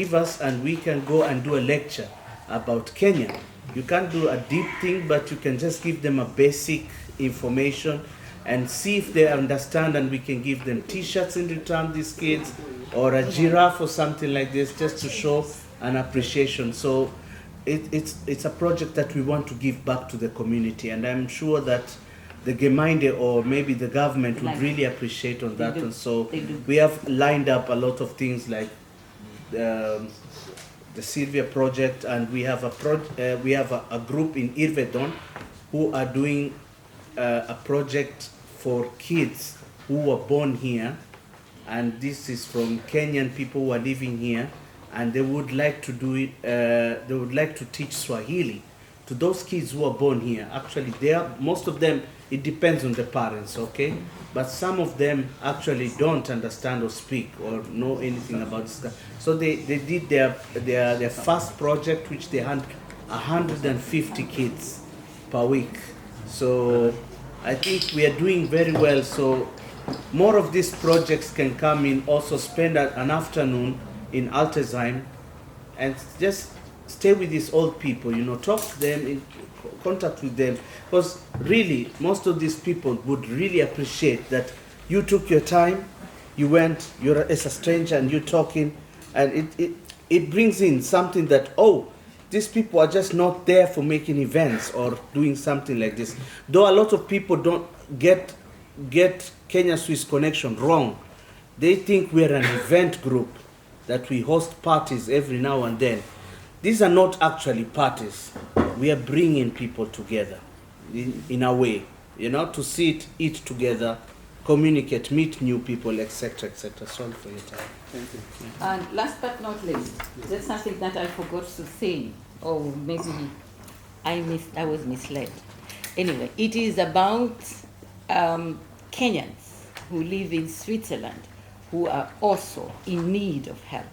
give us, and we can go and do a lecture about Kenya. You can't do a deep thing, but you can just give them a basic information and see if they understand, and we can give them t-shirts in return, these kids, or a giraffe or something like this, just to show an appreciation. So it's a project that we want to give back to the community, and I'm sure that the Gemeinde or maybe the government would really appreciate on that. And so we have lined up a lot of things like the Sylvia project, and we have a group in Irvedon who are doing a project for kids who were born here, and this is from Kenyan people who are living here, and they would like to do it. They would like to teach Swahili to those kids who are born here. Actually, most of them. It depends on the parents, okay? But some of them actually don't understand or speak or know anything about this. So they did their first project, which they had 150 kids per week. So I think we are doing very well. So more of these projects can come in, also spend an afternoon in Altesheim and just stay with these old people, talk to them, in contact with them, because really most of these people would really appreciate that you took your time, you went, you're as a stranger and you're talking, and it brings in something that, these people are just not there for making events or doing something like this. Though a lot of people don't get Kenya-Swiss connection wrong. They think we're an event group, that we host parties every now and then. These are not actually parties. We are bringing people together in a way, to sit, eat together, communicate, meet new people, etc., etc. Sorry for your time. Thank you. Yeah. And last but not least, there's something that I forgot to say, or maybe I was misled. Anyway, it is about Kenyans who live in Switzerland who are also in need of help.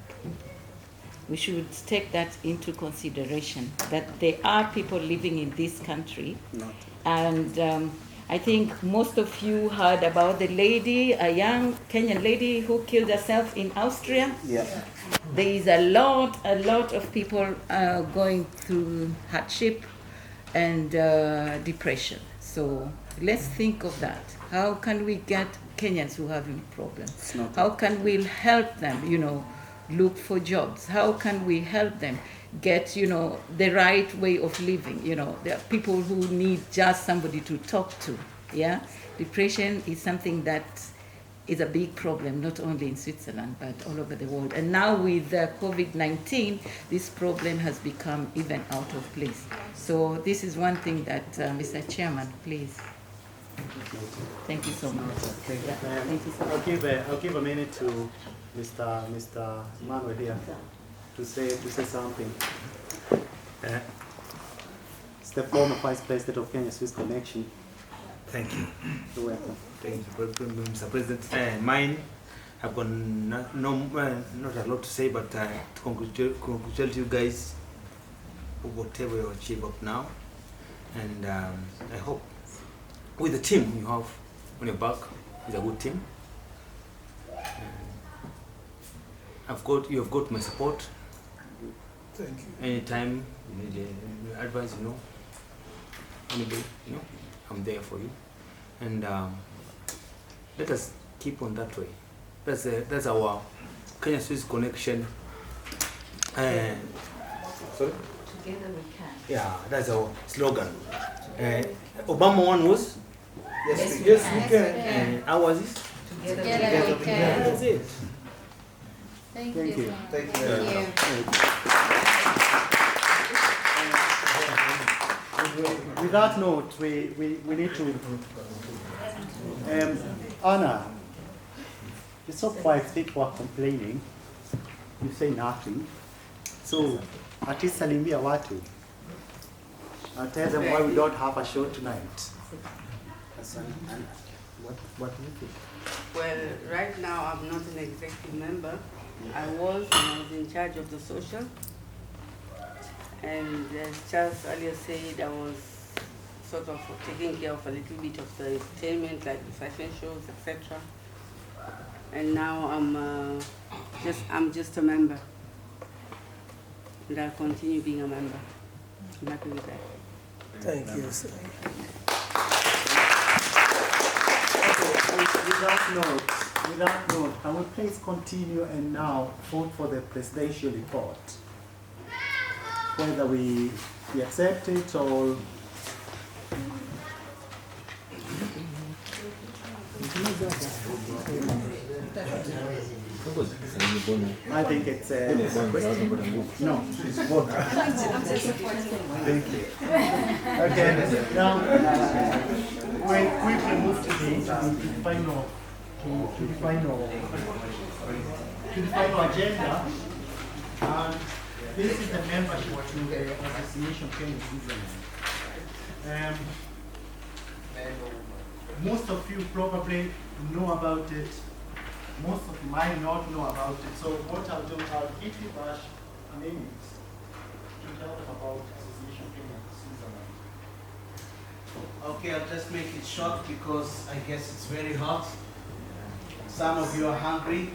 We should take that into consideration, that there are people living in this country. And I think most of you heard about the lady, a young Kenyan lady who killed herself in Austria. Yeah. There is a lot of people going through hardship and depression. So let's think of that. How can we get Kenyans who are having problems? How can we help them, look for jobs? How can we help them get, the right way of living? There are people who need just somebody to talk to. Yeah, depression is something that is a big problem, not only in Switzerland but all over the world. And now with COVID-19, this problem has become even out of place. So this is one thing that, Mr. Chairman, please. Thank you so much. Thank you. Thank you so much. I'll give a minute to Mr. Manuel here to say something. It's the former Vice President of Kenya-Swiss Connection. Thank you. You're welcome. Thank you, Mr. President. Mine, I've got not a lot to say, but to congratulate you guys for whatever you achieve up now. And I hope with the team you have on your back, is a good team. You have got my support. Thank you. Anytime you need advice, anybody, I'm there for you. And let us keep on that way. That's our Kenya-Swiss connection. Sorry? Together we can. Yeah, that's our slogan. Obama one was? Yes, we can. Ours is? Together we can. That's it. Thank you. you. Thank you. With that note, we need to. Anna, it's so quiet, people are complaining. You say nothing. So, at least salimia watu. I'll tell them why we don't have a show tonight. What do you think? Well, right now I'm not an executive member. I was in charge of the social. And as Charles earlier said, I was sort of taking care of a little bit of the entertainment, like the fashion shows, etc. And now I'm just a member. and I'll continue being a member. I'm happy with that. Thank you, sir. With that note, can we please continue and now vote for the presidential report? Whether we accept it or I think it's no, it's vote. Thank you. Okay, now we'll quickly move to the final agenda. And this is the membership to the Association Kenyans Switzerland. Most of you probably know about it. Most of you might not know about it. So what I'll do, I'll give you Bash a minute to tell them about Association Kenyans Switzerland. Okay, I'll just make it short because I guess it's very hot. Some of you are hungry.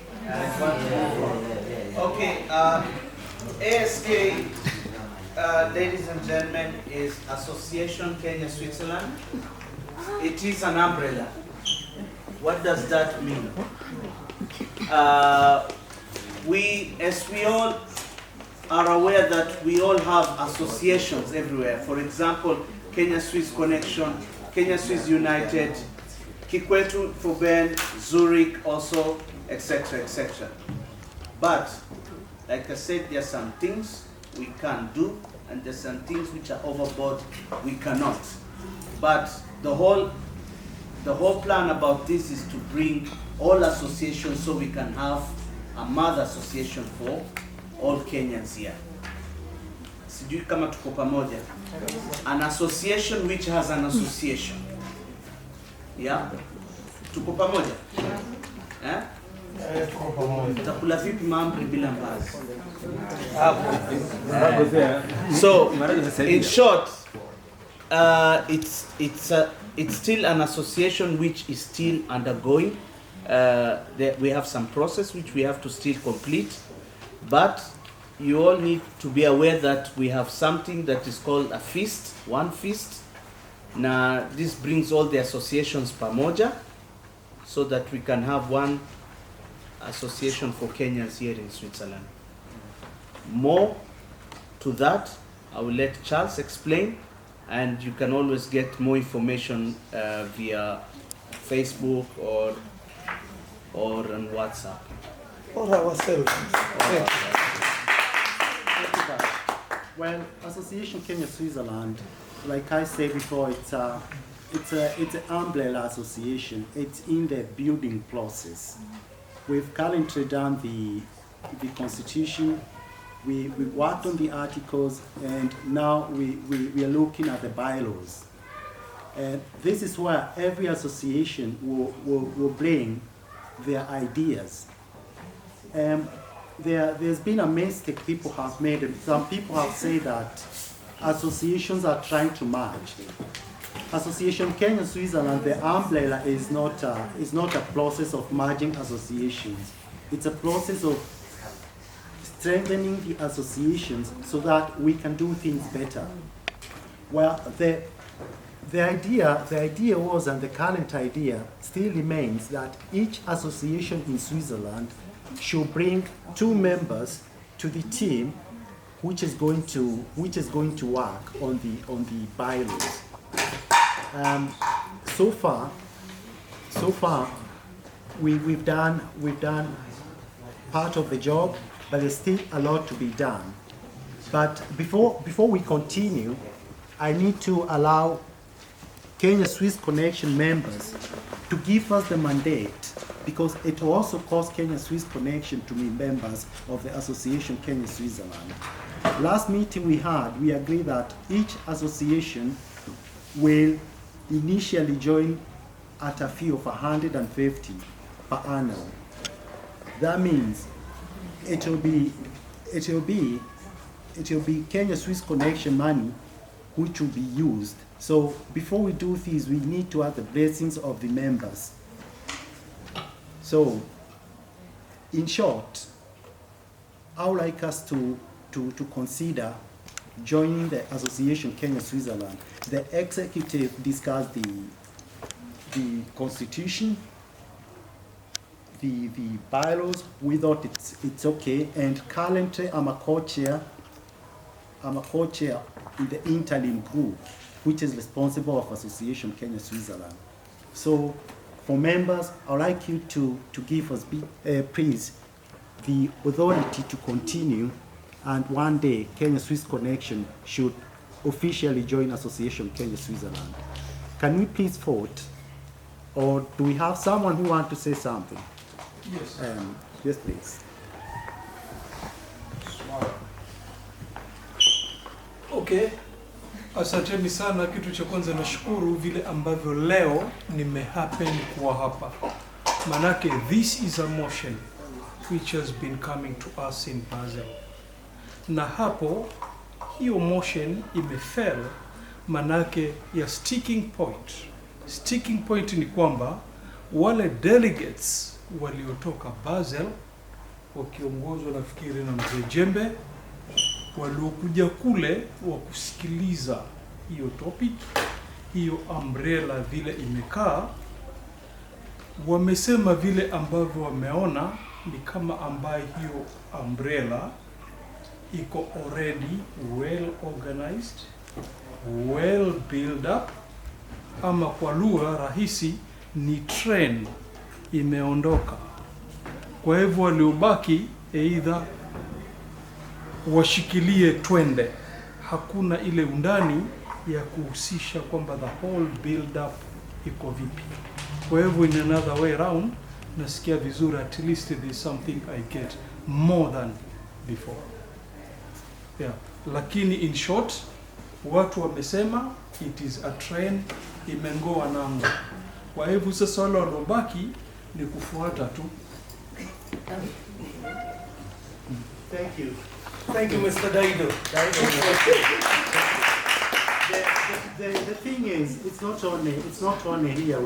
Okay, ASK, ladies and gentlemen, is Association Kenya Switzerland. It is an umbrella. What does that mean? As we all are aware that we all have associations everywhere. For example, Kenya Swiss Connection, Kenya Swiss United, Kikwetu for Ben, Zurich also, etc., etc. But, like I said, there are some things we can do, and there's some things which are overboard we cannot. But the whole plan about this is to bring all associations so we can have a mother association for all Kenyans here. Sijui kama tuko pamoja. An association which has an association. Yeah? Tuko pamoja? Eh? Takula vipi maamri bila mbazi? So, in short, it's still an association which is still undergoing. We have some process which we have to still complete, but you all need to be aware that we have something that is called a feast, one feast. Now this brings all the associations pamoja so that we can have one association for Kenyans here in Switzerland. More to that, I will let Charles explain, and you can always get more information via Facebook or on WhatsApp. Or ourselves. Well, Association Kenya Switzerland, like I said before, it's an umbrella association. It's in the building process. We've currently done the constitution. We worked on the articles, and now we are looking at the bylaws. And this is where every association will bring their ideas. There's been a mistake people have made, and some people have said that associations are trying to merge. Association Kenya Switzerland, the umbrella is not a process of merging associations. It's a process of strengthening the associations so that we can do things better. Well, the idea was, and the current idea still remains, that each association in Switzerland should bring 2 members to the team which is going to work on the bylaws. So far, we've done part of the job, but there's still a lot to be done. But before we continue, I need to allow Kenya Swiss Connection members to give us the mandate, because it will also cost Kenya Swiss Connection to be members of the Association Kenya Switzerland. Last meeting we had, we agreed that each association will initially join at a fee of 150 per annum. That means it will be Kenya Swiss Connection money which will be used. So before we do this, we need to have the blessings of the members. So, in short, I would like us to to consider joining the association Kenya Switzerland. The executive discussed the constitution, the bylaws. We thought it's okay, and currently I'm a co-chair in the interim group, which is responsible of Association Kenya Switzerland. So for members, I'd like you to give us, please, the authority to continue, and one day Kenya Swiss Connection should officially join Association Kenya Switzerland. Can we please vote? Or do we have someone who wants to say something? Yes. Yes, please. Okay. Asanteni sana. Kitu cha kwanza nashukuru vile ambavyo leo nimehappen kuwa hapa. Manake this is a motion which has been coming to us in Basel. Na hapo hiyo motion imefail manake ya sticking point. Sticking point ni kwamba wale delegates waliotoka Basel wakiongozwa nafikiri na mzee Jembe waliokuja kule wa kusikiliza hiyo topic, hiyo umbrella vile imekaa, wamesema vile ambavyo wameona ni kama ambaye hiyo umbrella iko already well organized, well built up, ama kwa lugha rahisi ni train imeondoka. Kwa hivyo waliobaki either washikilie twende, hakuna ile undani ya kuhusisha kwamba the whole build up iko vipi. Kwa hivyo in another way round, nasikia vizuri, at least there is something I get more than before. Yeah. Lakini in short, watu wamesema it is a train imengoa nanga. Kwa hivyo sasa wale waliobaki ni kufuata tu. Thank you. Thank you, Mr. Daido. The thing is, it's not only here.